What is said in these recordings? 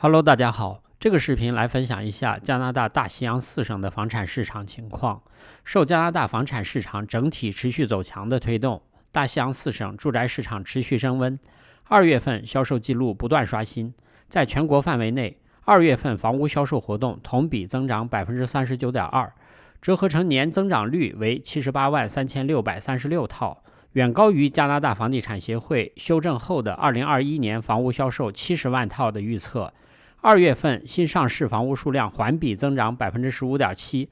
Hello， 大家好，这个视频来分享一下加拿大大西洋4省的房产市场情况。受加拿大房产市场整体持续走强的推动，大西洋4省住宅市场持续升温。2月份销售记录不断刷新，在全国范围内，2月份房屋销售活动同比增长 39.2%， 折合成年增长率为783636套，远高于加拿大房地产协会修正后的2021年房屋销售70万套的预测。2月份新上市房屋数量环比增长 15.7%，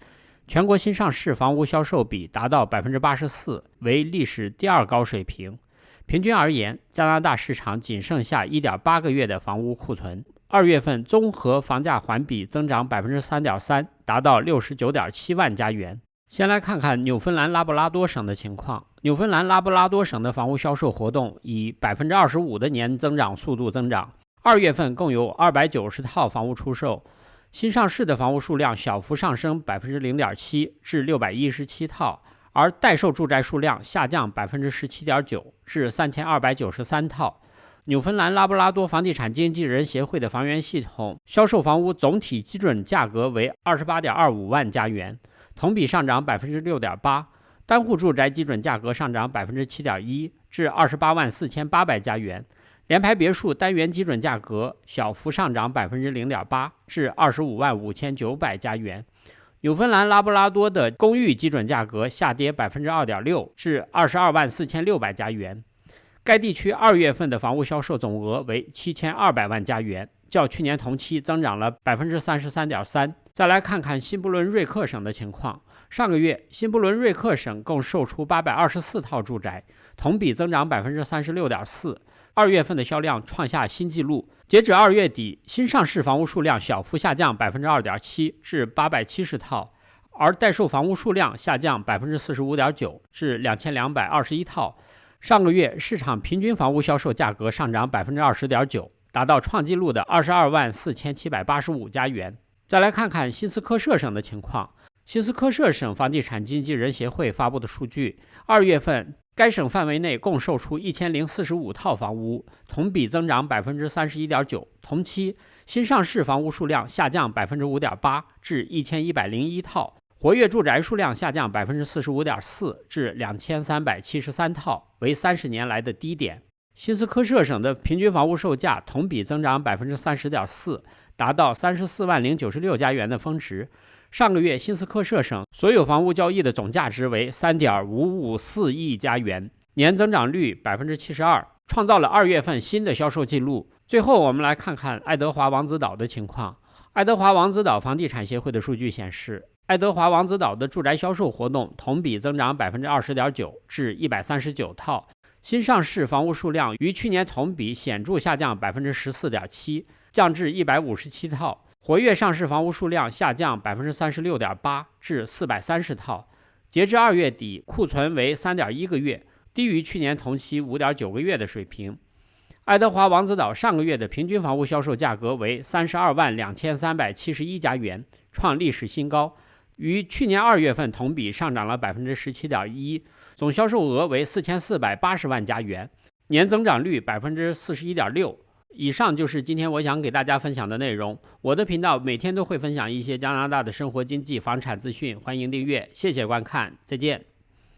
全国新上市房屋销售比达到 84%， 为历史第2高水平。平均而言，加拿大市场仅剩下 1.8 个月的房屋库存。2月份综合房价环比增长 3.3%， 达到 69.7万加元。先来看看纽芬兰拉布拉多省的情况。纽芬兰拉布拉多省的房屋销售活动以 25% 的年增长速度增长。2月份共有290套房屋出售，新上市的房屋数量小幅上升 0.7% 至617套，而待售住宅数量下降 17.9% 至3293套。纽芬兰拉布拉多房地产经纪人协会的房源系统销售房屋总体基准价格为 28.25 万加元，同比上涨 6.8%， 单户住宅基准价格上涨 7.1% 至28万4800加元。联排别墅单元基准价格小幅上涨 0.8% 至25万5900加元。纽芬兰拉布拉多的公寓基准价格下跌 2.6% 至22万4600加元。该地区2月份的房屋销售总额为7200万加元，较去年同期增长了 33.3%。 再来看看新不伦瑞克省的情况。上个月，新不伦瑞克省共售出824套住宅，同比增长 36.4%。2月份的销量创下新纪录，截止2月底，新上市房屋数量小幅下降 2.7% 至870套，而待售房屋数量下降 45.9% 至2221套。上个月市场平均房屋销售价格上涨 20.9%， 达到创纪录的22万4785加元。再来看看新斯科舍省的情况。新斯科舍省房地产经纪人协会发布的数据，2月份该省范围内共售出1045套房屋，同比增长 31.9%。 同期新上市房屋数量下降 5.8% 至1101套，活跃住宅数量下降 45.4% 至2373套，为30年来的低点。新斯科舍省的平均房屋售价同比增长 30.4%， 达到34万096加元的峰值。上个月，新斯科舍省所有房屋交易的总价值为 3.554 亿加元，年增长率 72%， 创造了2月份新的销售记录。最后，我们来看看爱德华王子岛的情况。爱德华王子岛房地产协会的数据显示，爱德华王子岛的住宅销售活动同比增长 20.9% 至139套，新上市房屋数量于去年同比显著下降 14.7%， 降至157套。活跃上市房屋数量下降 36.8% 至430套，截至2月底，库存为 3.1 个月，低于去年同期 5.9 个月的水平。爱德华王子岛上个月的平均房屋销售价格为32万2371加元，创历史新高，于去年2月份同比上涨了 17.1%， 总销售额为4480万加元，年增长率 41.6%。以上就是今天我想给大家分享的内容。我的频道每天都会分享一些加拿大的生活经济、房产资讯，欢迎订阅。谢谢观看，再见。